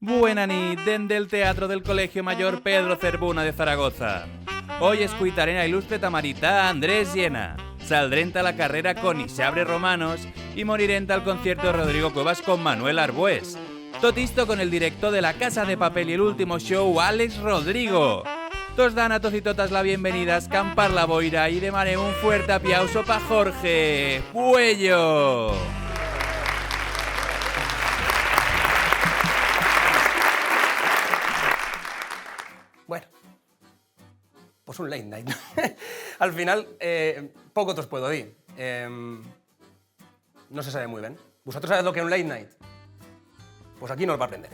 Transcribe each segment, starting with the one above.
Buena nit, dende el Teatro del Colegio Mayor Pedro Zerbuna de Zaragoza. Hoy escuitarem a il·lustre tamarità Andrés Llena. Saldrem a la carrera con Isabre Romanos y morirem al concierto de Rodrigo Cuevas con Manuel Arbués. Tot esto con el director de La Casa de Papel y el último show, Àlex Rodrigo. Tos dan a tots y totas la bienvenida a Escampar la Boira y demanem un fuerte aplauso pa Jorge Puello. Bueno, pues un late night. Al final, poco te os puedo decir. No se sabe muy bien. ¿Vosotros sabéis lo que es un late night? Pues aquí no os va a aprender.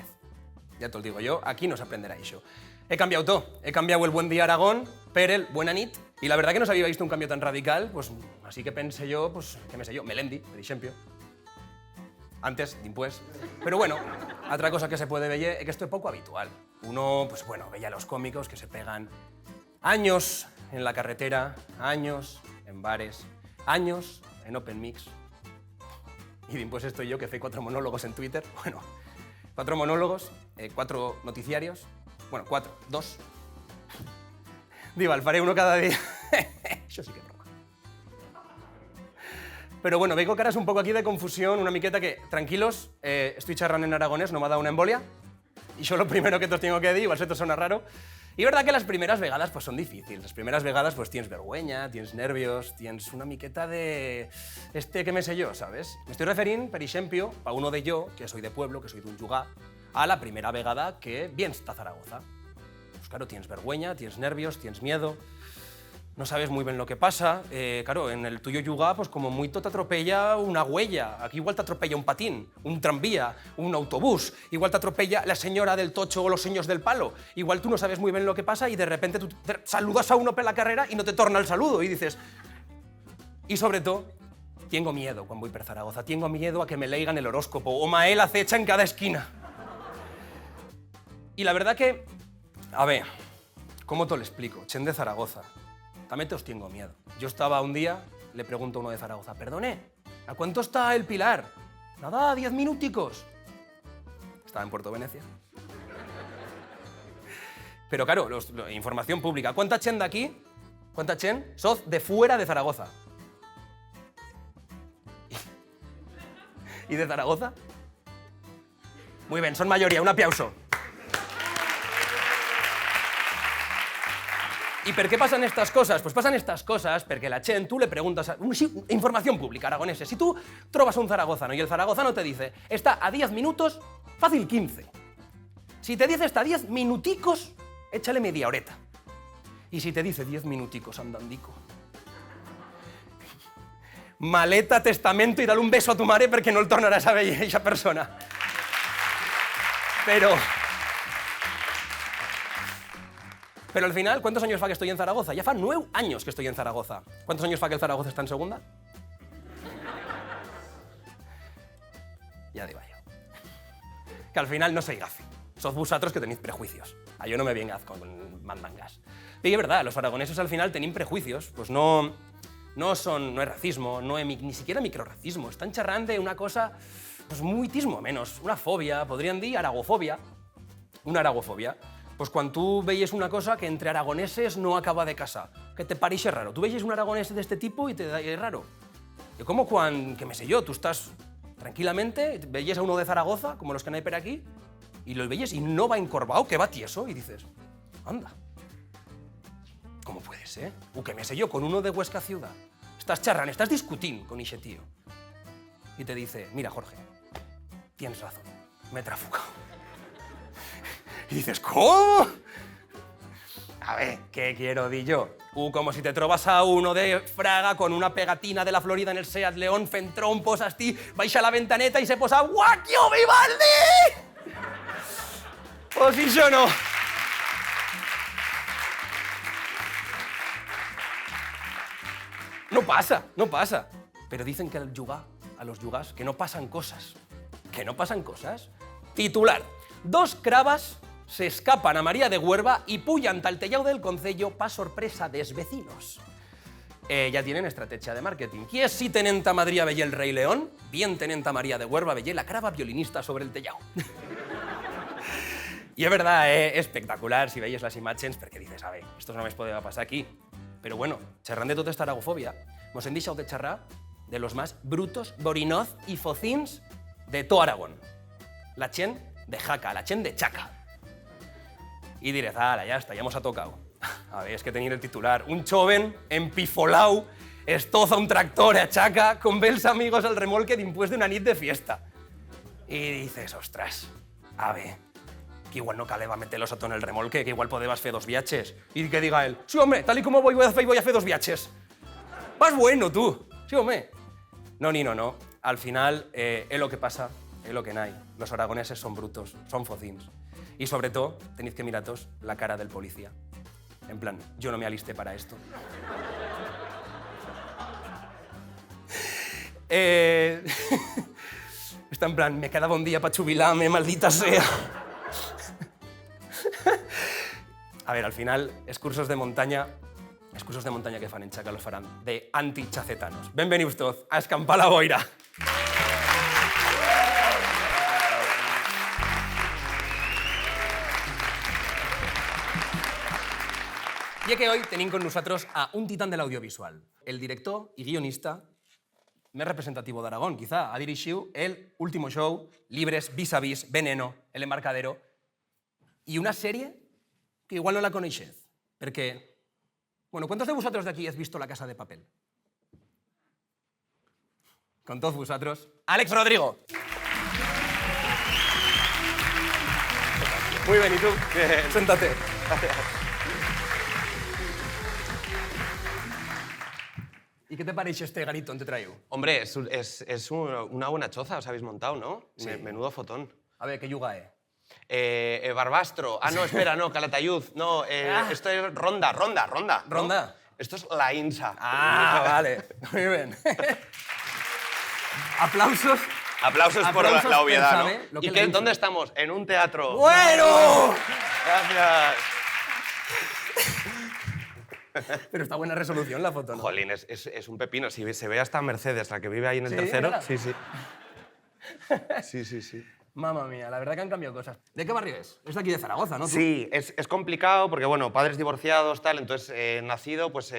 Ya te lo digo yo, aquí no se aprenderá eso. He cambiado todo. He cambiado el Buen Día Aragón per el Buena Nit. Y la verdad que no se había visto un cambio tan radical, pues así que pensé yo, pues, ¿qué me sé yo? Melendi, per ejemplo. Antes, después. Pero bueno, otra cosa que se puede ver es que esto es poco habitual. Uno, pues bueno, veía a los cómicos que se pegan años en la carretera, años en bares, años en open mix. Y después estoy yo que hice 4 monólogos en Twitter. Bueno, 4 monólogos, 4 noticiarios. Bueno, 4, 2. Digo, faré uno cada día. Eso sí que es broma. Pero bueno, veigo caras un poco aquí de confusión, una miqueta que, tranquilos, estoy charrando en aragonés, no me ha dado una embolia. Y yo lo primero que te os tengo que decir, igual se te suena raro. Y verdad que las primeras vegadas pues son difíciles. Las primeras vegadas pues tienes vergüenza, tienes nervios, tienes una miqueta de... ¿qué me sé yo, sabes? Me estoy refiriendo, per ejemplo, a uno de yo, que soy de pueblo, que soy de un Yugá, a la primera vegada que vienes a Zaragoza. Pues claro, tienes vergüenza, tienes nervios, tienes miedo, no sabes muy bien lo que pasa. Claro, en el tuyo Yugá, pues como muy te atropella una huella. Aquí igual te atropella un patín, un tranvía, un autobús. Igual te atropella la señora del tocho o los señores del palo. Igual tú no sabes muy bien lo que pasa y de repente tú saludas a uno por la carrera y no te torna el saludo y dices... Y sobre todo, tengo miedo cuando voy per Zaragoza. Tengo miedo a que me leigan el horóscopo o Mael acecha en cada esquina. Y la verdad que... A ver, ¿cómo te lo explico? Chen de Zaragoza. También te os tengo miedo. Yo estaba un día, le pregunto a uno de Zaragoza, perdone, ¿a cuánto está el Pilar? Nada, 10 minuticos. Estaba en Puerto Venecia. Pero claro, información pública. ¿Cuánta chen de aquí? ¿Cuánta chen? Sos de fuera de Zaragoza. ¿Y de Zaragoza? Muy bien, son mayoría, un aplauso. ¿Y por qué pasan estas cosas? Pues pasan estas cosas porque la chen, tú le preguntas... información pública, aragoneses. Si tú trovas a un zaragozano y el zaragozano te dice está a 10 minutos, fácil 15. Si te dice está a 10 minuticos, échale media horeta. Y si te dice 10 minuticos, andandico, maleta, testamento y dale un beso a tu madre porque no el tornarás a ver esa persona. Pero al final, ¿cuántos años fa que estoy en Zaragoza? Ya fa 9 años que estoy en Zaragoza. ¿Cuántos años fa que el Zaragoza está en segunda? Ya digo yo. Que al final no soy gafe. Sos vosotros que tenéis prejuicios. A yo no me vengas con mandangas. Y es verdad, los aragoneses al final tienen prejuicios. Pues no es racismo, no es ni siquiera microracismo. Están charrando de una cosa pues muy tismo menos. Una fobia, podrían decir aragofobia. Una aragofobia. Pues cuando tú veies una cosa que entre aragoneses no acaba de casar, que te parece raro. Tú veies un aragonés de este tipo y te da raro. Es como cuando, que me sé yo, tú estás tranquilamente, veies a uno de Zaragoza, como los que hay por aquí, y lo veies y no va encorvado, que va tieso, y dices, anda, ¿cómo puede ser? Que me sé yo, con uno de Huesca Ciudad. Estás charrando, estás discutiendo con ese tío. Y te dice, mira, Jorge, tienes razón, me he trafugado. Y dices, ¿cómo? A ver, ¿qué quiero decir yo? Como si te trovas a uno de Fraga con una pegatina de la Florida en el Seat León, fent trompos asti, baixa a la ventaneta y se posa ¡Guacchio Vivaldi! Pues si yo no. No pasa. Pero dicen que a los yugás, que no pasan cosas. ¿Que no pasan cosas? Titular. 2 cravas se escapan a María de Huerva y puyan tal tellao del concello pa sorpresa des vecinos. Ya tienen estrategia de marketing. ¿Qui es si tenent a Madrid a veyer el Rey León? Bien tenent a María de Huerva veyer la crava violinista sobre el tellao. I és verdad, espectacular si veies les imatges, perquè dices, a ver, esto només podeva passar aquí. Però bueno, xerrant de tota esta aragofòbia, mos hem deixat de xerrar de los más brutos, borinoz y focins de todo Aragón. La gent de Jaca, la gent de Chaca. I direz, ala, ya está, ya mos ha tocado. A ver, es que tenir el titular. Un joven empifolau estoza un tractor a Chaca con ve els amigos al remolque d'impués d'una nit de fiesta. I dices, ostras, a ver, que igual no caleva meter-los a todo en el remolque, que igual podebas fer 2 viatges. Y que diga él, sí, hombre, tal y como voy a hacer 2 viatges. Vas bueno, tú. Sí, hombre. No, ni no. Al final, es lo que pasa, es lo que hay. Los aragoneses son brutos, son focins. Y sobre todo, tenéis que miraros la cara del policía. En plan, yo no me alisté para esto. Está en plan, me quedaba un día para jubilarme, maldita sea. A ver, al final, excursos de montaña que fan en Chaca los farán de antichacetanos. Benvenidos tots a escampar la boira. Ya que hoy tenim con nosotros a un titán del audiovisual, el director y guionista més representativo d'Aragón, quizá. Ha dirigido el último show, Libres, Vis a Vis, Veneno, El Embarcadero, y una serie que igual no la coneixez, perquè... Bueno, ¿cuántos de vosotros de aquí has visto La Casa de Papel? Con todos vosotros, Alex Rodrigo. Muy bien, ¿y tú? Bien. Siéntate. Gracias. ¿Y qué te parece este garito te traigo? Hombre, es una buena choza, os habéis montado, ¿no? Sí. Menudo fotón. A ver, ¿qué yuga es? Barbastro. Ah, no, espera, no, Calatayud. No, esto es Ronda. ¿No? ¿Ronda? Esto es la INSA. Ah, vale. Muy bien. Aplausos. Aplausos por Aplausos la obviedad, por ¿no? saber lo que ¿Y le he dicho. dónde estamos? En un teatro. ¡Bueno! Gracias. Pero está buena resolución la foto, ¿no? Jolín, es un pepino. Si se ve hasta Mercedes, la que vive ahí en el ¿Sí? tercero. ¿Verdad? Sí. Mamma mía, la verdad que han cambiado cosas. ¿De qué barrio es? Es de aquí de Zaragoza, ¿no? ¿Tú? Sí, es complicado porque, bueno, padres divorciados, tal, entonces nacido, pues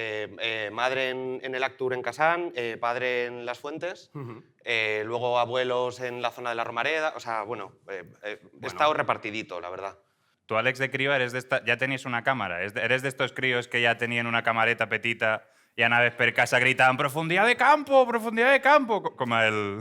madre en el Actur en Casán, padre en Las Fuentes, luego abuelos en la zona de la Romareda, o sea, bueno, he estado repartidito, la verdad. Tú, Alex, de crío, ya tenías una cámara. Eres de estos críos que ya tenían una camareta petita y a una vez per casa gritaban ¡profundidad de campo, como el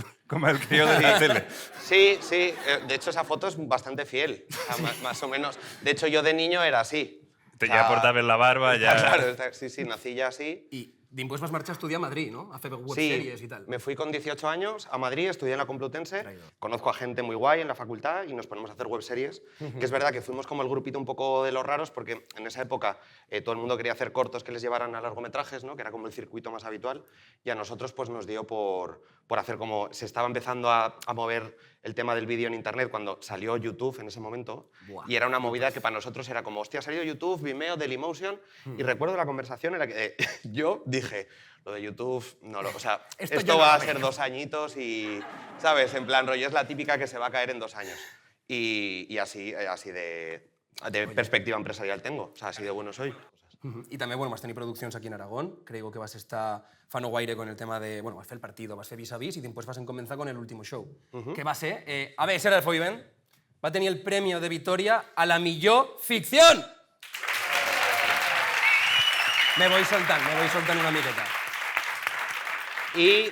crío de la tele. Sí, de hecho esa foto es bastante fiel, o sea, más o menos. De hecho yo de niño era así. Ya portabas la barba, ya... Claro, sí, nací ya así. Y después vas a marchar a estudiar a Madrid, ¿no? A hacer web Sí, series y tal. me fui con 18 años a Madrid, estudié en la Complutense, Traidor. conozco a gente muy guay en la facultad y nos ponemos a hacer webseries, que es verdad que fuimos como el grupito un poco de los raros porque en esa época todo el mundo quería hacer cortos que les llevaran a largometrajes, ¿no? Que era como el circuito más habitual, y a nosotros pues nos dio por hacer como... Se estaba empezando a mover el tema del vídeo en internet cuando salió YouTube en ese momento. Buah. Y era una movida que para nosotros era como, hostia, ha salido YouTube, Vimeo, Dailymotion, y recuerdo la conversación en la que yo dije, lo de YouTube, no lo... O sea, Esto esto yo no va lo a ser 2 añitos y, ¿sabes? En plan, rollo, es la típica que se va a caer en 2 años. Y así de perspectiva empresarial tengo, o sea, así de bueno soy. Y també, bueno, vas tenir produccions aquí en Aragón, creo que vas estar fa no guaire con el tema de... Bueno, vas fer el partido, vas fer Vis a Vis y después vas a comenzar con el último show, que va ser... a ver, Sara Foiben va tenir el premio de Vitoria a la millor ficción. Me voy soltant una miqueta. Y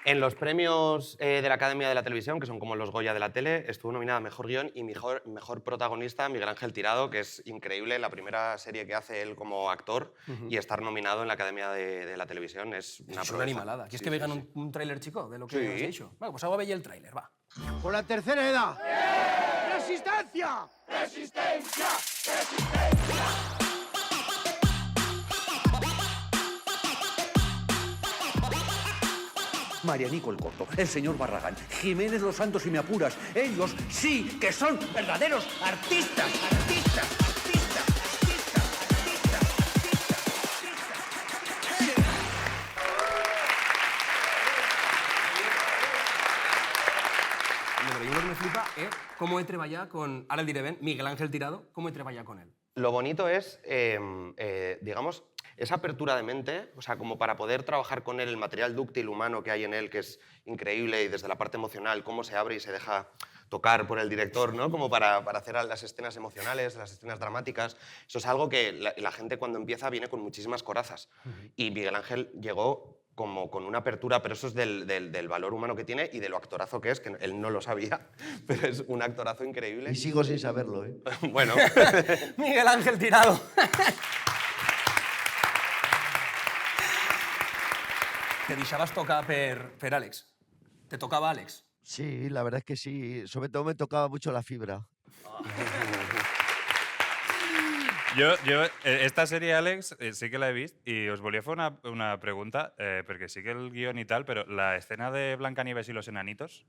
en los premios de la Academia de la Televisión, que son como los Goya de la tele, estuvo nominada a Mejor Guión y mejor protagonista Miguel Ángel Tirado, que es increíble, la primera serie que hace él como actor, y estar nominado en la Academia de la Televisión es una Es una proeza. animalada. ¿Quieres que vean un tráiler, chico, de lo que Sí. has dicho? Bueno, pues ahora veis el tráiler, va. Por la tercera edad. ¡Resistencia! ¡Resistencia! Marianico el Corto, el señor Barragán, Jiménez Los Santos y me apuras. Ellos sí que son verdaderos artistas, artistas, artistas, artistas, artistas, artistas. Lo que me flipa com he treballat con... Ara el diré ben, Miguel Ángel Tirado, com he treballat con él? Lo bonito es, digamos, esa apertura de mente, o sea, como para poder trabajar con él, el material dúctil humano que hay en él, que es increíble, y desde la parte emocional, cómo se abre y se deja tocar por el director, ¿no? Como para hacer las escenas emocionales, las escenas dramáticas. Eso es algo que la gente cuando empieza viene con muchísimas corazas. Y Miguel Ángel llegó como con una apertura, pero eso es del valor humano que tiene y de lo actorazo que es, que él no lo sabía, pero es un actorazo increíble. Y sigo sin saberlo, ¿eh? Bueno. Miguel Ángel Tirado. Te deixaves tocar per Àlex. ¿Te tocaba Àlex? Sí, la verdad es que sí. Sobre todo me tocaba mucho la fibra. Esta serie, Àlex, sí que la he vist i us volia fer una pregunta, perquè sí que el guió i tal, però la escena de Blancanieves y los enanitos,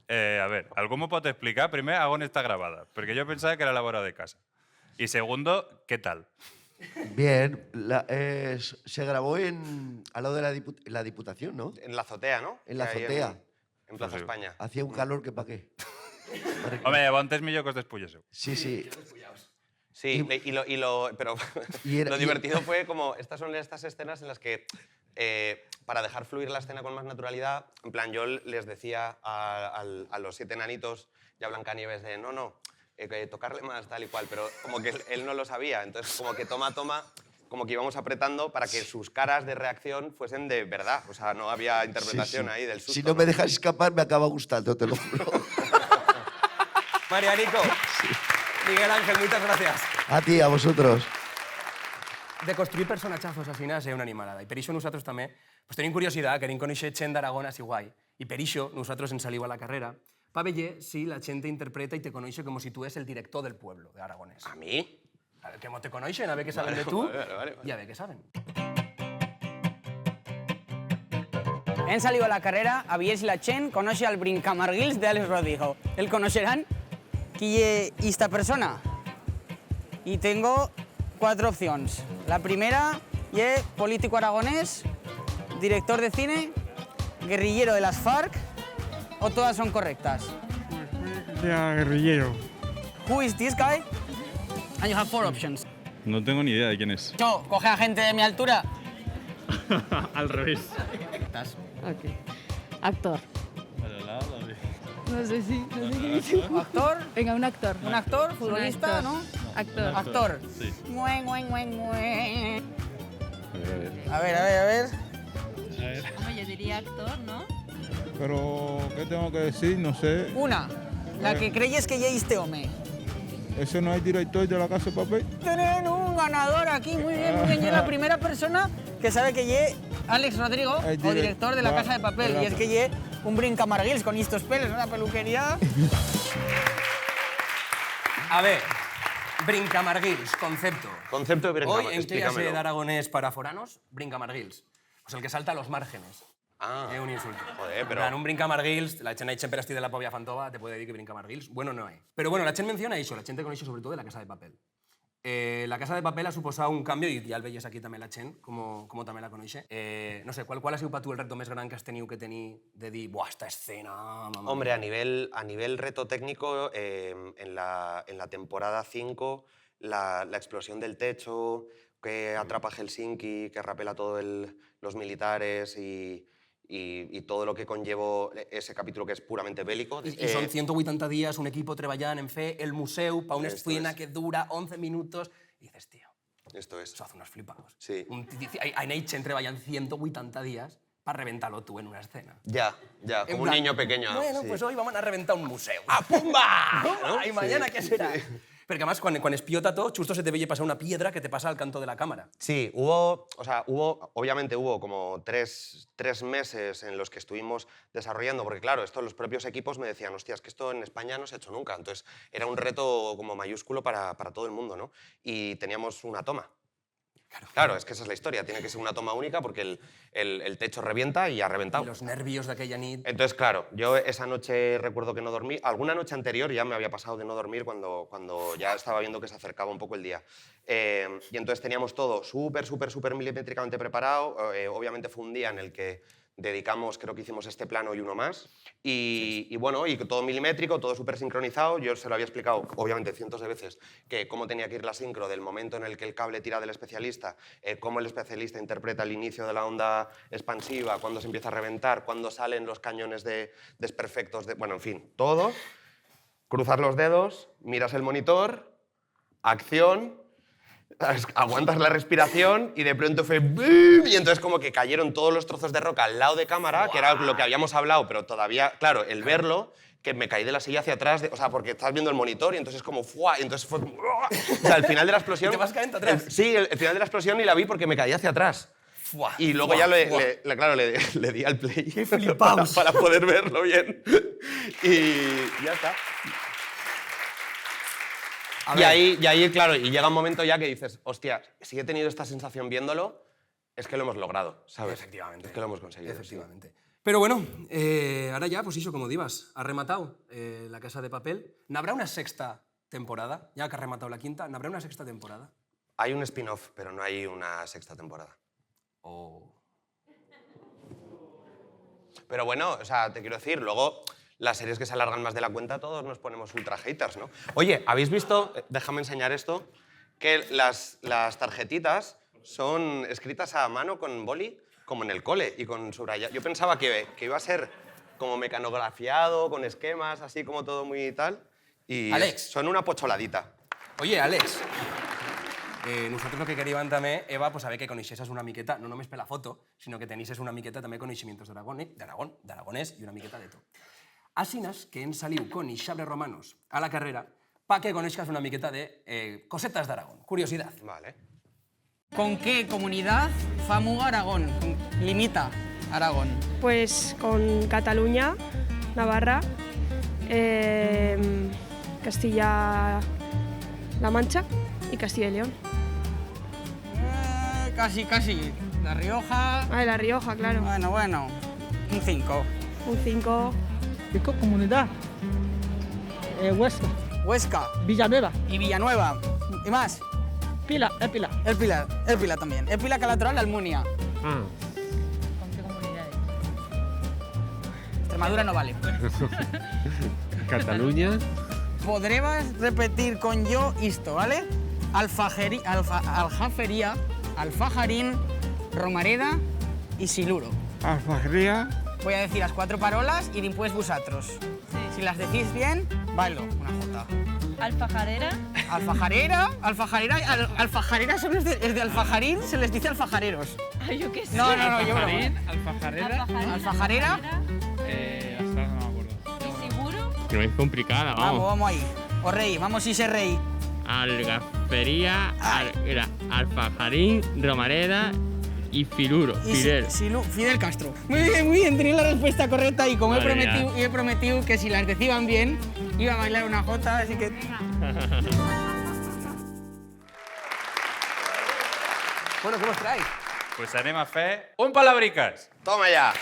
a ver, ¿algún me puede explicar, primer, a on está grabada? Porque yo pensaba que era elaborada de casa. Y segundo, ¿qué tal? Bien, se grabó al lado de la Diputación, ¿no? En la azotea, ¿no? En la Que hay azotea. En Plaza Sí. España. Hacía un calor que pa' qué. Home, llavors millor que us despullesseu. Sí, sí. Sí, pero y era- lo y- divertido fue como, estas son estas escenas en las que, para dejar fluir la escena con más naturalidad, en plan, yo les decía a los 7 enanitos y a Blancanieves de, no, que tocarle más tal y cual, pero como que él no lo sabía, entonces como que toma, como que íbamos apretando para que sus caras de reacción fuesen de verdad, o sea, no había interpretación Sí, sí. ahí del susto. Si no me dejas escapar, me acaba gustando, te lo juro. Marianico, Miguel Ángel, muchas gracias. A ti, a vosotros. De construir personatjazos assinats és una animalada. I per això nosaltres també pues, tenim curiositat, querem conèixer gent d'Aragón així guai. I per això nosaltres ens saliu a la carrera per veure si la gent t'interpreta i te coneix com si tu és el director del pueblo de Aragonès. ¿A mí? A ver, que te coneixen, a ver qué saben de tú Vale. y a ver qué saben. Hem salido a la carrera a ver si la gent coneix el Brincamarguils de Alex Rodrigo. ¿El conocerán? ¿Qui es esta persona? Y tengo 4 opciones. La primera es político aragonés, director de cine, guerrillero de las FARC, o todas son correctas. Ya, guerrillero. Who is this guy? And you have 4 options. No tengo ni idea de quién es. Yo, coge a gente de mi altura. Al revés. Ok. Actor. No sé si. No sé qué dice. Actor, Venga, un actor. un actor, futbolista, actor. ¿no? Actor. Actor. Sí. Mue, mue, mue, mue. A ver. Hombre, yo diría actor, ¿no? Pero, ¿qué tengo que decir? No sé. Una, la que creyes que ya este home. ¿Ese no es director de La Casa de Papel? Tienen un ganador aquí, muy bien, muy bien. Y es la primera persona que sabe que ye Alex Rodrigo, El o director de La Casa de Papel. de la- Y es que ye un Brincamarguils con estos pelos, una peluquería. A ver, Brincamarguils, concepto. Concepto de Brincamarguils, Hoy en clase explícamelo. de aragonés para foranos, Brincamarguils. Pues el que salta a los márgenes. Ah, Es un insulto. Joder, En pero... plan, un Brincamarguils, la gent siempre estic de la Pobla Fantova, te puede decir que Brincamarguils. Bueno, no es. Pero bueno, la gent menciona eso, la gent te conoce sobre todo de La Casa de Papel. La Casa de Papel ha suposat un canvi, i ja el veies aquí també la gent, com també la coneix. No sé, qual ha sigut per tu el reto més gran que has tenido que tenir de dir, buah, esta escena... Mamá. Hombre, a nivel reto técnico, en la temporada 5, la explosión del techo, que atrapa a Helsinki, que rapela a todos los militares y todo lo que conllevó ese capítulo que es puramente bélico. I són 180 dies, un equipo treballant en fer el museu per una Esto escena es. que dura 11 minutos. I dices, tío, Esto es. eso hace unos flipados. Sí. En Eichen treballant 180 días para reventarlo tú en una escena. Ya, En como un plan, niño pequeño. Bueno, sí. pues hoy vamos a reventar un museu. ¡A pumba! ¿No? ¿Y mañana qué será? Perquè, a més, quan espiota tot, justo se te veía pasar una piedra que te pasa al canto de la cámara. Sí, obviamente hubo como tres meses en los que estuvimos desarrollando, porque claro, esto los propios equipos me decían, hostia, es que esto en España no se ha hecho nunca, entonces era un reto como mayúsculo para todo el mundo, ¿no? Y teníamos una toma. Claro, es que esa es la historia, tiene que ser una toma única porque el techo revienta y ha reventado. Y los nervios d'aquella nit... Entonces, claro, yo esa noche recuerdo que no dormí. Alguna noche anterior ya me había pasado de no dormir cuando ya estaba viendo que se acercaba un poco el día. Y entonces teníamos todo súper milimétricamente preparado. Obviamente fue un día en el que dedicamos, creo que hicimos este plano y uno más. Y bueno, y todo milimétrico, todo súper sincronizado. Yo se lo había explicado, obviamente, cientos de veces, que cómo tenía que ir la sincro del momento en el que el cable tira del especialista, cómo el especialista interpreta el inicio de la onda expansiva, cuándo se empieza a reventar, cuándo salen los cañones de desperfectos, bueno, en fin, todo. Cruzas los dedos, miras el monitor, acción, aguantas la respiración y de pronto fue ¡bum! Y entonces como que cayeron todos los trozos de roca al lado de cámara, que era lo que habíamos hablado, pero todavía, claro, el verlo, que me caí de la silla hacia atrás, o sea, porque estás viendo el monitor y entonces como ¡fua! Y entonces fue... O sea, el final de la explosión... ¿Te vas cayendo atrás? Sí, el final de la explosión ni la vi porque me caí hacia atrás. Fuá, Y luego fuá, ya fuá. claro, le di al play flipaos! para poder verlo bien. Y ya está. Y ahí, claro, y llega un momento ya que dices, hostia, si he tenido esta sensación viéndolo, es que lo hemos logrado, ¿sabes? Efectivamente. Es que lo hemos conseguido. Efectivamente. Pero bueno, ahora ya, pues eso, como divas, ha rematado La Casa de Papel. ¿N'habrá una sexta temporada? Ya que ha rematado la quinta, ¿n'habrá una sexta temporada? Hay un spin-off, pero no hay una sexta temporada. Pero bueno, o sea, te quiero decir, luego las series que se alargan más de la cuenta todos nos ponemos ultra haters, ¿no? Oye, ¿habéis visto, déjame enseñar esto, que las tarjetitas son escritas a mano con boli, como en el cole, y con subrayado? Yo pensaba que iba a ser como mecanografiado, con esquemas, así como todo muy tal, y Alex. son una pocholadita. Oye, Alex, nosaltres el que queríem també, Eva, pues, saber que coneixesses una miqueta, no només per la foto, sinó que tenisses una miqueta també coneixements d'aragonès i una miqueta de tot. Asinas que ens saliu con Ixabre Romanos a la carrera para que conozcas una miqueta de cosetas de Aragón. Curiosidad. Vale. ¿Con qué comunidad fa muga Aragón? Limita Aragón. Pues con Cataluña, Navarra, Castilla-La Mancha y Castilla y León. Casi, casi. La Rioja... Ah, La Rioja, claro. Bueno. Un 5. Un 5. ¿Qué comunidad? Huesca, Huesca. Villanueva, Y Villanueva. ¿Y más? Pila, Pila. El Pilar también. El Pilar Calatrava, Almunia. ¿Con qué comunidades? Extremadura no vale. Cataluña. Podremos repetir con yo esto, ¿vale? Aljafería, Alfajarín, Romareda y Siluro. Alfajería. Voy a decir las 4 parolas y después vosotros. Si las decís bien, bailo una jota. Alfajarera. Alfajarera son los de Alfajarín, se les dice alfajareros. Ay, yo qué sé. No, yo no. Alfajarera. Alfajarera. Hasta no me acuerdo. ¿Y seguro? Que no es complicada, Vamos ahí. O rey, vamos y ser rey. Algafería, Alfajarín, Romareda y Filuro. Fidel. Fidel Castro. Muy bien, tenía la respuesta correcta y como he prometido que si las decían bien, iba a bailar una jota, así que... Bueno, ¿qué os traéis? Pues anem a fer un palabriques. ¡Toma ya!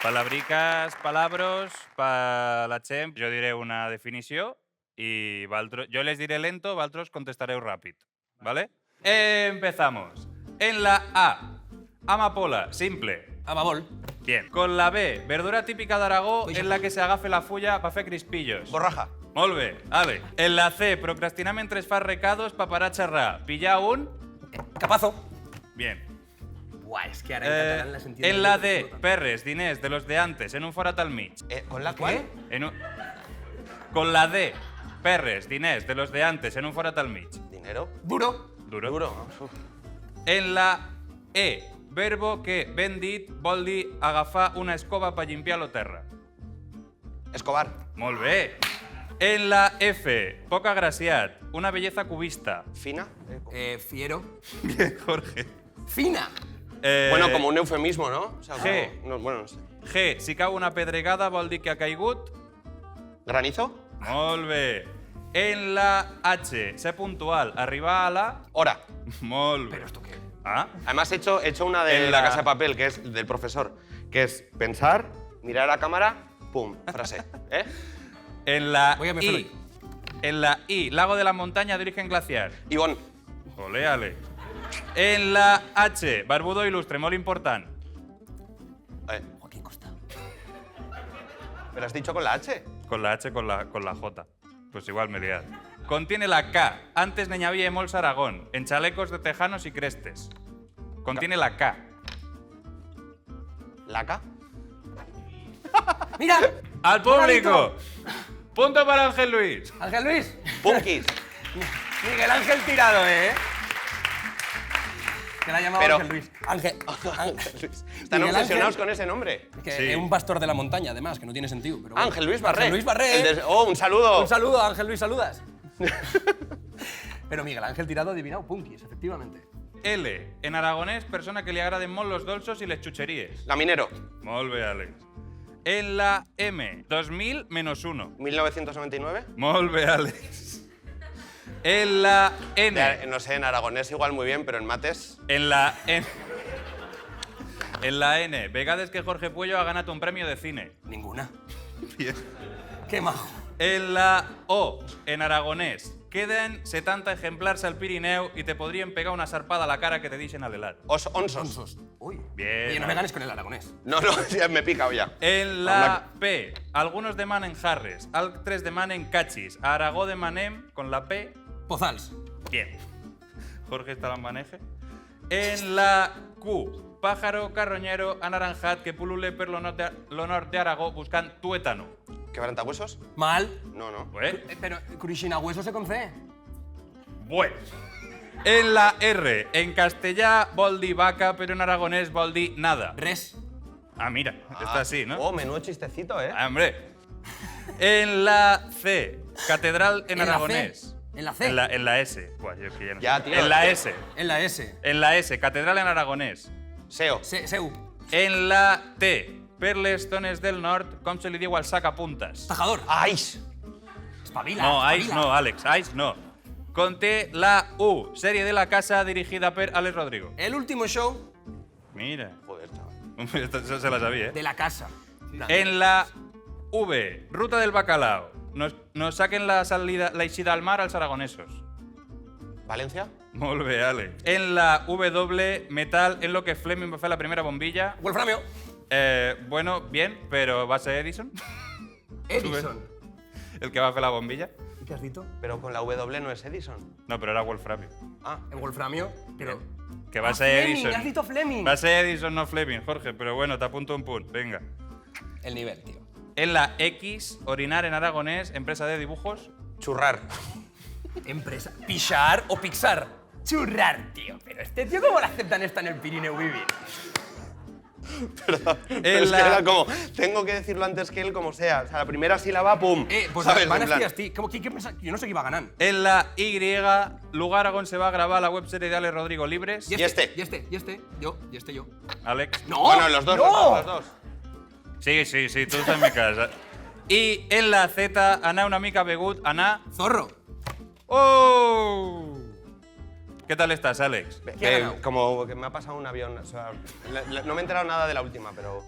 Palabriques, palabros, pa la Xem. Jo diré una definició i jo les diré lento, vosaltres contestareu ràpid. ¿Vale? Empezamos. En la A, amapola, simple. Amabol. Bien. Con la B, verdura típica d'Aragó en la que se agafe la fulla para fer crispillos. Borraja. Molt bé, ale. En la C, procrastinar mentre es fa recados pa parar a xerrar. Pillar un... Capazo. Bien. Buah, es que ahora en catalán las entiendo. En la D, perres, diners de los de antes, en un forat al mig. ¿Con la cuál? Con la D, perres, diners de los de antes, en un forat al mig. ¿Dinero? Duro. Duro. En la E, verbo que, ben dit, vol dir agafar una escoba per limpiar la terra. Escobar. Molt bé. En la F, poc agraciat, una belleza cubista. ¿Fina? Fiero. Bien, Jorge. Fina. Bueno, como un eufemismo, ¿no? O sea, G. Bueno, no sé. G, si cau una pedregada vol dir que ha caigut. ¿Granizo? Molt bé. En la H, ser puntual, arribar a la... Hora. Molt bé. ¿Pero esto qué? Ah, Además he hecho una de En la la- Casa de Papel, que es del profesor, que es pensar, mirar a cámara, pum, frase. ¿Eh? en la Voy a meterlo I. En la I, lago de la montaña de origen glaciar. Ivonne. Ole, ale. En la H, barbudo ilustre, molt important. Joaquín Costa. ¿Pero has dicho con la H? Con la H, con la J. Pues igual me liad. Contiene la K. Antes n'hi havia molts a Aragón, en chalecos de tejanos y crestes. Contiene la K. ¿La K? ¡Mira! ¡Al público! Punto para Ángel Luis. Ángel Luis. Punkis. Miguel Ángel Tirado, ¿eh? Que la ha llamado Pero- Ángel Luis. Ángel Luis. Están Miguel obsesionados Ángel. con ese nombre. Que Sí. es un pastor de la montaña, además, que no tiene sentido. Pero bueno. Ángel Luis Barré. Ángel Luis Barré. El de- Oh, un saludo. Un saludo a Ángel Luis, saludas. Pero Miguel Ángel Tirado ha adivinado punkis, efectivamente. L. En aragonès, persona que li agraden molt los dolços y les chucheries. Gaminero. Molt bé, Àlex. En la M. 2000 menos 1. 1999. Molt bé, Àlex. En la N. No sé, en aragonés igual muy bien, pero en mates. En la N. En la N. Vegades que Jorge Puello ha ganado un premio de cine. Ninguna. Bien. Qué majo. En la O. En aragonès. Queden 70 ejemplares al Pirineu y te podrían pegar una sarpada a la cara que te dicen al helar. Onsos. Uy. Bien. Oye, no me ganes con el aragonés. No, ya me he picado ya. En la P. Algunos demanen jarres, altres demanen cachis. A Aragó demanem, con la P. Pozals. Bien. Jorge está la maneje. En la Q. Pájaro carroñero anaranjat que pulule per l'honor de Aragó buscan tuétano. ¿Quebrantahuesos? Mal. No, no. Pero Kurishinahueso se con C. Bueno. En la R. En castellà vol dir vaca, pero en aragonés vol dir nada. Res. Ah, mira. Está así, ¿no? Oh, menudo chistecito, ¿eh? Ah, hombre. En la C. Catedral en ¿En la aragonés. C? ¿En la C? En la S. Buah, yo es que ya no Ya, sé. tío, En la es S. En la S. En la S. Catedral en aragonés. Seo. Seu. En la T. Per les zones del nord, com se li diu al sacapuntas? Tajador. ¡Ais! Espabila. No, Ais espabila. no, Àlex, Ais no. Conté la U, serie de la casa dirigida per Alex Rodrigo. El último show Mira. Joder, chaval. Esto se la sabía, ¿eh? de la casa. En la V, ruta del bacalao. Nos saquen la salida, la eixida al mar als aragonesos. ¿Valencia? Molt bé, Àlex. En la W, metal, en lo que Fleming va a hacer la primera bombilla. Wolframio. Bueno, bien, pero ¿va a ser Edison? Edison. ¿El que va a hacer la bombilla? ¿Qué has dicho? Pero con la W no es Edison. No, pero era Wolframio. Ah, El Wolframio. Pero. Que va a ser Fleming, Edison. has dicho Fleming. Va a ser Edison, no Fleming, Jorge, pero bueno, te apunto un punt. Venga. El nivel, tío. En la X, orinar en aragonés, empresa de dibujos. churrar. Empresa. ¿Pixar o Pixar? Churrar, tío. Pero este tío, ¿cómo le aceptan esta en el Pirineu Vivir? Pero es que era como, tengo que decirlo antes que él como sea. O sea, la primera sílaba, pum. Pues ¿sabes? van En plan, a ti. ¿Qué pensas? Yo no sé qué iba a ganar. En la Y, lugar on se va a grabar la webserie de Alex Rodrigo Libres. Y este. Yo. Alex. ¡No! Bueno, los dos, ¡No! los dos. Sí, tú estás en mi casa. Y en la Z, anar una mica begut, anar... Zorro. ¡Oh! ¿Qué tal estás, Alex? Como que me ha pasado un avión. O sea, no me he enterado nada de la última, pero.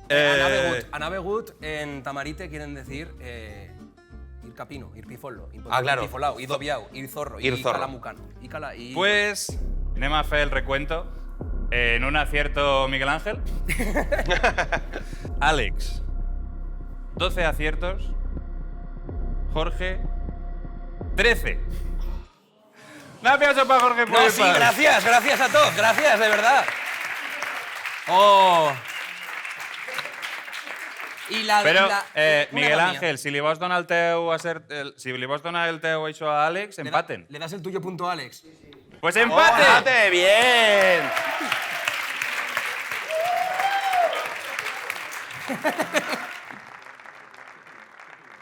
Ana Begut en Tamarite quieren decir ir capino, ir pifolo, ir claro. pifolao, ir dobiao, ir zorro, Ir zorro. calamucano. Y Pues, anem a fer el recuento. En un acierto, Miguel Ángel. Alex, 12 aciertos. Jorge, 13. Un aplauso para Jorge No, Puello. sí, gracias a todos, gracias, de verdad. Oh. Però, una Miguel era Ángel, si li vols donar el teu si li vols donar el teu això a Àlex, empaten. ¿Le das el tuyo punto a Alex? Pues empate. ¡Empate! ¡Bien!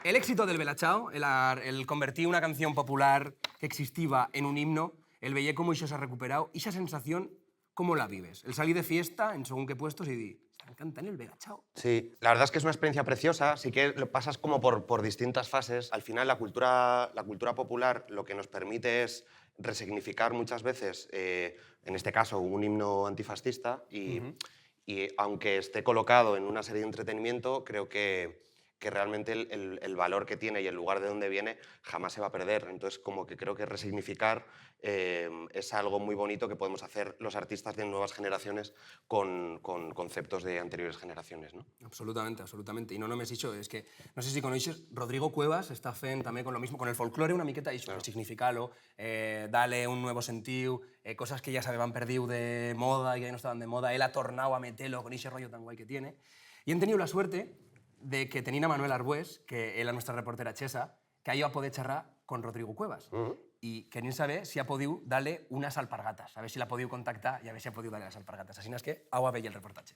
El éxito del Belachao, el convertir una canción popular que existía en un himno, el veía cómo eso se ha recuperado, y esa sensación, ¿cómo la vives? El salir de fiesta en según qué puestos y di, están cantando el Belachao. Sí, la verdad es que es una experiencia preciosa, sí que lo pasas como por distintas fases. Al final la cultura popular lo que nos permite es resignificar muchas veces, en este caso, un himno antifascista y aunque esté colocado en una serie de entretenimiento, creo que que realmente el valor que tiene y el lugar de donde viene jamás se va a perder. Entonces, como que creo que resignificar es algo muy bonito que podemos hacer los artistas de nuevas generaciones con conceptos de anteriores generaciones, ¿no? Absolutamente, absolutamente. Y no només això, és que, no sé si coneixes, Rodrigo Cuevas està fent també con lo mismo, con el folclore una miqueta això, resignificar-lo, darle un nuevo sentiu, cosas que ya se habían perdido de moda y que ya no estaban de moda, él ha tornado a meterlo con ese rollo tan guay que tiene. Y hem tenido la suerte de que tenim a Manuel Arbués, que és la nostra reportera xesa, que ha ido a poder xerrar con Rodrigo Cuevas. I querem saber si ha podido darle unas alpargatas, a ver si la ha podido contactar y a ver si ha podido darle las alpargatas. Así es que au a veure el reportaje.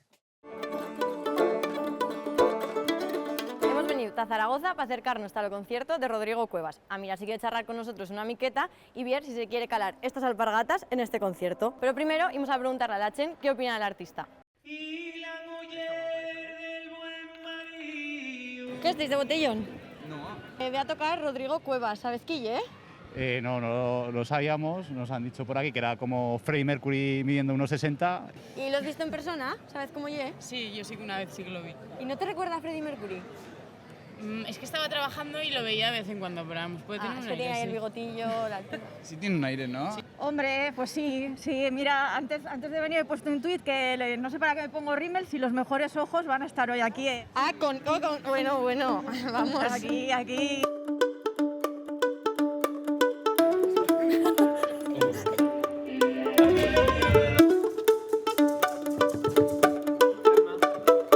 Hemos venido a Zaragoza para acercarnos al concierto de Rodrigo Cuevas. A mirar si quiere charlar con nosotros una miqueta y ver si se quiere calar estas alpargatas en este concierto. Pero primero íbamos a preguntarle a la Chen qué opina del artista. ¿Qué estáis de botellón? No. Voy a tocar Rodrigo Cuevas, ¿sabes quién, No lo sabíamos, nos han dicho por aquí que era como Freddie Mercury midiendo unos 60. ¿Y lo has visto en persona? ¿Sabes cómo llegué? Sí, yo sí que una vez sí que lo vi. ¿Y no te recuerda a Freddie Mercury? Es que estaba trabajando y lo veía de vez en cuando, pero vamos, puede tener un es que aire, tiene ahí el sí. bigotillo, la altura. Sí tiene un aire, ¿no? Sí. Hombre, pues sí, mira, antes de venir he puesto un tuit que no sé para qué me pongo rímel si los mejores ojos van a estar hoy aquí. Bueno, vamos. Aquí.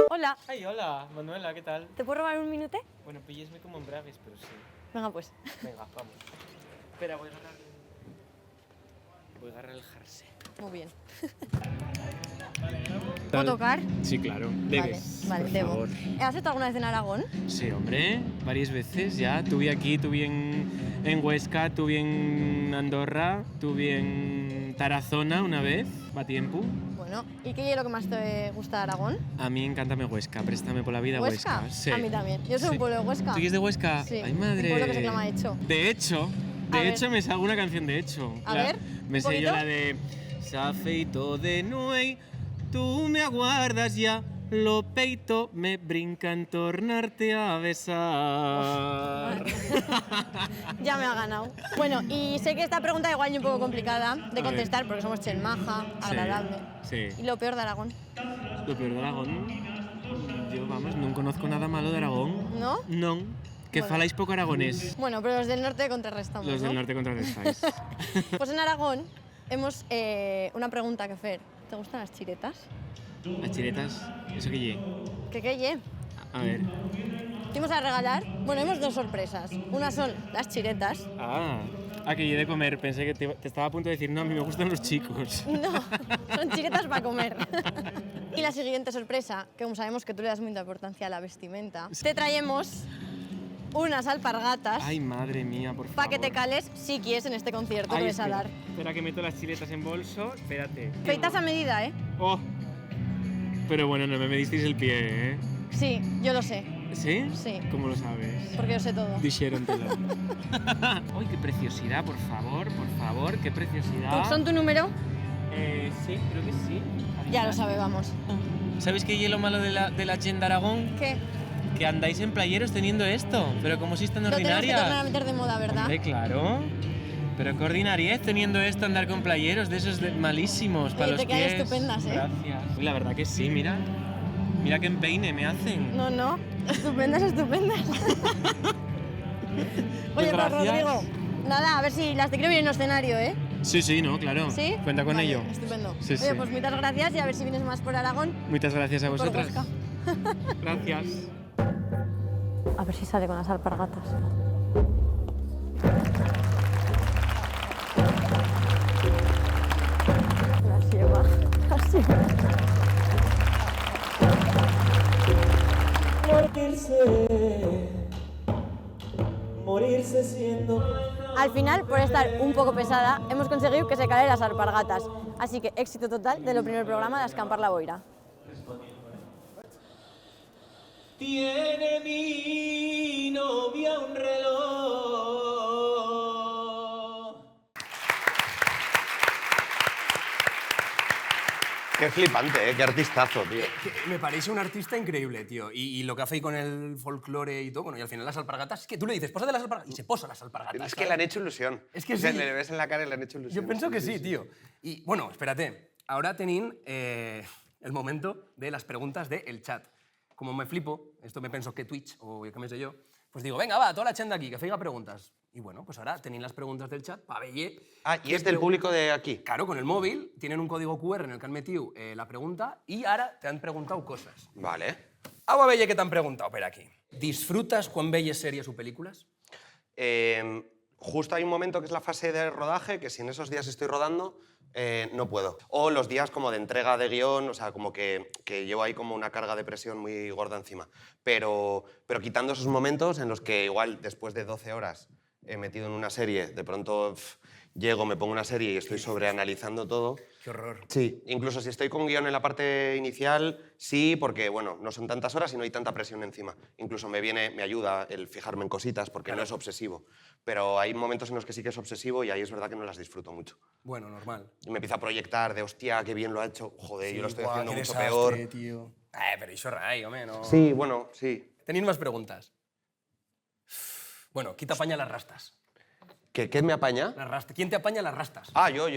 Hola. Ay, hola, Manuela, ¿qué tal? ¿Te puedo robar un minuto? Bueno, píllesme como embragues, pero sí. Venga, pues. Venga, vamos. Espera, voy a agarrar el jersey. Muy bien. ¿Puedo tocar? Sí, claro. Debes. Vale, por debo. favor. ¿Has estado alguna vez en Aragón? Sí, hombre, varias veces ya. Tuve aquí, tuve en Huesca, tuve en Andorra, tuve en Tarazona una vez, va tiempo. Bueno, ¿y qué es lo que más te gusta de Aragón? A mí encántame Huesca, préstame por la vida Huesca. Sí. A mí también. Yo soy un pueblo de Huesca. ¿Tú eres de Huesca? Sí. Ay, madre. Un pueblo que se llama Hecho. De hecho, me salgo una canción de Hecho. A ver, me ¿un sé yo poquito? la de Se afeito de nuey, tú me aguardas ya, lo peito me brinca en tornarte a besar. Ya me ha ganado. Bueno, y sé que esta pregunta igual es un poco complicada de A contestar porque somos chen maja, agradable. Sí. ¿Y lo peor de Aragón? Lo peor de Aragón, yo vamos, no conozco nada malo de Aragón. ¿No? No, que Bueno. faláis poco aragonés. Bueno, pero los del norte contrarrestamos, Los del ¿no? norte contrarrestáis. Pues en Aragón hemos una pregunta que hacer. ¿Te gustan las chiretas? Las chiretas, ¿eso qué lle? ¿Qué lle? A ver. Te vamos a regalar, bueno, hemos dos sorpresas. Una son las chiretas. Que lle de comer. Pensé que te estaba a punto de decir, no, a mí me gustan los chicos. No, son chiretas para comer. Y la siguiente sorpresa, que como sabemos que tú le das mucha importancia a la vestimenta, te traemos unas alpargatas Ay, madre mía, por favor. para que te cales si quieres en este concierto que Ay, vas a dar. Espera que meto las chiletas en bolso. Espérate. Feitas a medida, ¿eh? Oh. Pero bueno, no me medisteis el pie, ¿eh? Sí, yo lo sé, ¿Sí? Sí. ¿Cómo lo sabes? porque yo sé todo. Dixérontelo. ¡Ay, qué preciosidad, por favor, qué preciosidad! ¿Son tu número? Sí, creo que sí. Ya lo sabe, vamos. ¿Sabes qué es lo malo de la Chen de Aragón? ¿Qué? Que andáis en playeros teniendo esto. Pero como si es tan Lo tenemos que ordinaria. tornar a meter de moda, ¿verdad? Hombre, claro. Pero qué ordinariez teniendo esto, andar con playeros de esos malísimos para Oye, los te quedan pies. estupendas, ¿eh? Gracias. Uy, la verdad que sí, mira. Mira qué empeine me hacen. No, estupendas, estupendas. Oye, pues gracias. Rodrigo, nada, a ver si las te quiero ver en un escenario, ¿eh? Sí, no, claro. ¿Sí? Cuenta con Vale, ello. Estupendo. Sí, Oye, sí. pues muchas gracias y a ver si vienes más por Aragón. Muchas gracias a Por vosotras. Huesca. Gracias. A ver si sale con las alpargatas. Las lleva. Morirse siendo... Al final, por estar un poco pesada, hemos conseguido que se calen las alpargatas. Así que éxito total de lo primer programa de Escampar la Boira. Tiene mi novia un reloj. Qué flipante, qué artistazo, tío. Me parece un artista increíble, tío. Y lo que hace ahí con el folclore y todo, bueno, y al final las alpargatas, es que tú le dices, pósate las alpargatas, y se posa las alpargatas. Es que le han hecho ilusión. Es que O sea, sí. le ves en la cara y le han hecho ilusión. Yo pienso que sí, tío. Y bueno, espérate. Ahora tenéis el momento de las preguntas del chat. Como me flipo, esto me pienso que Twitch o que me sé yo, pues digo, venga, va, toda la gente aquí, que feiga preguntas. Y bueno, pues ahora tenéis las preguntas del chat para ver. Ah, y es del público de aquí. Claro, con el móvil, tienen un código QR en el que han metido la pregunta y ahora te han preguntado cosas. Vale. Agua bella que te han preguntado, pero aquí. ¿Disfrutas con bellas series o películas? Justo hay un momento que es la fase de rodaje, que si en esos días estoy rodando, no puedo. O los días como de entrega de guión, o sea, como que llevo ahí como una carga de presión muy gorda encima. Pero quitando esos momentos en los que igual después de 12 horas he metido en una serie, de pronto llego, me pongo una serie y estoy sobreanalizando todo. Qué horror. Sí, incluso si estoy con guión en la parte inicial, sí, porque bueno, no son tantas horas y no hay tanta presión encima. Incluso me ayuda el fijarme en cositas porque no es obsesivo. Pero hay momentos en los que sí que es obsesivo y ahí es verdad que no las disfruto mucho. Bueno, normal. Y me empiezo a proyectar de hostia, qué bien lo ha hecho. Joder, Sí, yo lo estoy buah, haciendo qué mucho desastre, peor. tío. Pero eso ray, hombre, no... Sí, bueno, sí. Tenéis más preguntas. Bueno, ¿quién te apaña las rastas? ¿Qué me apaña? Las rastas. ¿Quién te apaña las rastas? Ah, yo.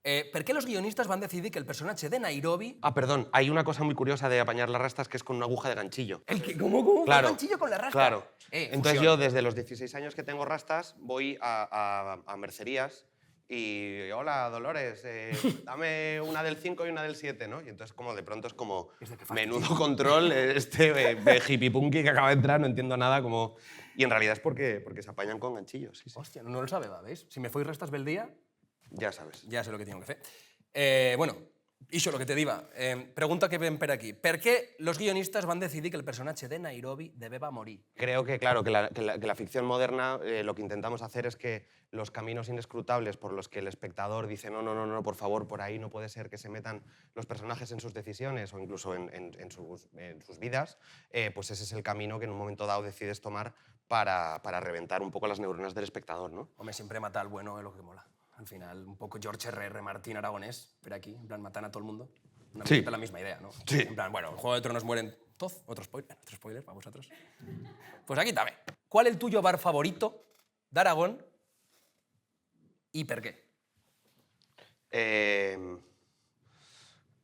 ¿Per qué los guionistas van decidir que el personaje de Nairobi... Ah, perdón, hay una cosa muy curiosa de apañar las rastas que es con una aguja de ganchillo. ¿Cómo? Claro. ¿Un ganchillo con la rasta? Claro. Entonces fusión. yo desde los 16 años que tengo rastas voy a mercerías y hola Dolores, dame una del 5 y una del 7, ¿no? Y entonces como de pronto es como menudo control, hippie punky que acaba de entrar, no entiendo nada, como... Y en realidad es porque se apañan con ganchillos, sí, sí. Hostia, no lo sabe, ¿veis? Si me fui restas del día... Ya sabes. Ja sé el que tengo que fer. Bueno, això, el que te diva. Pregunta que ven per aquí. Per què los guionistas van decidir que el personatge de Nairobi debeba morir? Creo que, claro, que la ficción moderna lo que intentamos hacer es que los caminos inescrutables por los que el espectador dice no, por favor, por ahí no puede ser que se metan los personajes en sus decisiones o incluso en sus vidas, pues ese es el camino que en un momento dado decides tomar para reventar un poco las neuronas del espectador, ¿no? Hombre, siempre mata al bueno es lo que mola. Al final, un poco George R.R. Martín Aragonés, por aquí, en plan, matan a todo el mundo. Una Sí. miqueta la misma idea, ¿no? Sí. En plan, bueno, en Juego de Tronos mueren todos, otro spoiler para vosotros. Pues aquí también. ¿Cuál es el tuyo bar favorito de Aragón y por qué?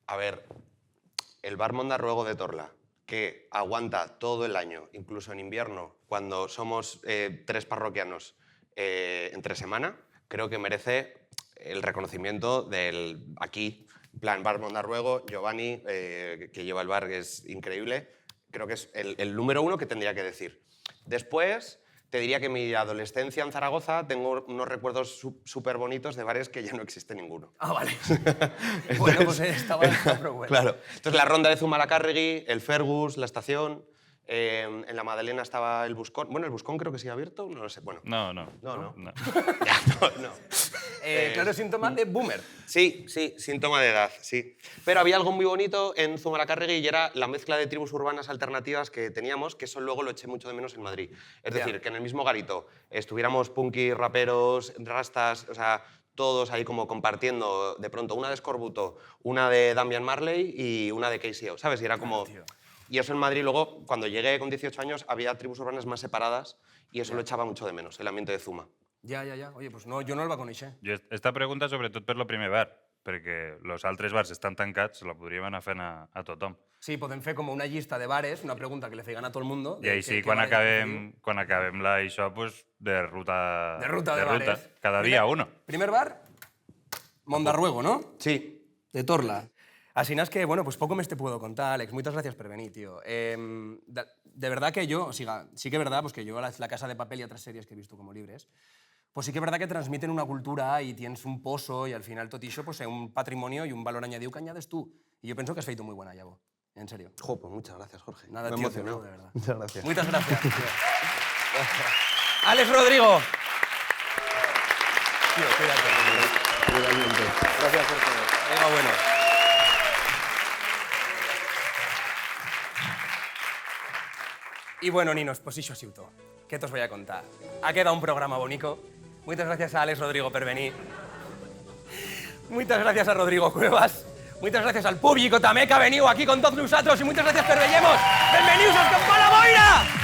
A ver, el bar Mondarruego de Torla, que aguanta todo el año, incluso en invierno, cuando somos 3 parroquianos entre semana, creo que merece el reconocimiento del aquí, en plan, bar Mondarruego, Giovanni, que lleva el bar, que es increíble, creo que es el número 1 que tendría que decir. Después, te diría que en mi adolescencia en Zaragoza tengo unos recuerdos súper bonitos de bares que ya no existe ninguno. Ah, vale. Bueno, pues estaba pero bueno. Claro. Entonces, la ronda de Zumalacárregui, el Fergus, la estación... en la Madalena estaba el Buscón. Bueno, el Buscón creo que sigue abierto, no lo sé. Bueno, No. ya, no. Claro, síntoma de boomer. Sí, síntoma de edad, sí. Pero había algo muy bonito en Zumalacárregui y era la mezcla de tribus urbanas alternativas que teníamos, que eso luego lo eché mucho de menos en Madrid. Es decir, que en el mismo garito estuviéramos punkis, raperos, rastas, o sea, todos ahí como compartiendo de pronto una de Scorbuto, una de Damian Marley y una de KCO, ¿sabes? Y era como... Y eso en Madrid, luego, cuando llegué con 18 años, había tribus urbanas más separadas y eso lo echava mucho de menos, el ambiente de Zuma. Ja. Oye, pues no, jo no el va conèixer. Jo esta pregunta sobretot per lo primer bar, perquè els altres bars estan tancats, la podríem anar fent a tothom. Sí, podem fer com una llista de bares, una pregunta que le feigan a tot el mundo. I així, quan acabem això, pues, de ruta de bares. Cada dia uno. Primer bar, Mondarruego, ¿no? Sí. De Torla. Así es que, bueno, pues poco más te puedo contar, Alex. Muchas gracias por venir, tío. De verdad que yo, sí que es verdad, pues que yo La Casa de Papel y otras series que he visto como libres, pues sí que es verdad que transmiten una cultura y tienes un pozo y al final tot això pues, es un patrimonio y un valor añadido que añades tú. Y yo pienso que has feito muy buena, Llavo. En serio. Jo, pues muchas gracias, Jorge. Nada, Me tío, emocionó. de verdad. Muchas gracias. Muchas gracias, tío. Alex Rodrigo. Tío, cuídate. Igualmente. Gracias por todo. Venga, bueno. Y bueno, ninos, pues eso ha sido todo. ¿Qué te os voy a contar? Ha quedado un programa bonito. Muchas gracias a Alex Rodrigo por venir. Muchas gracias a Rodrigo Cuevas. Muchas gracias al público también que ha venido aquí con todos nosotros y muchas gracias per veiem-nos. Bienvenidos als Campana Boira!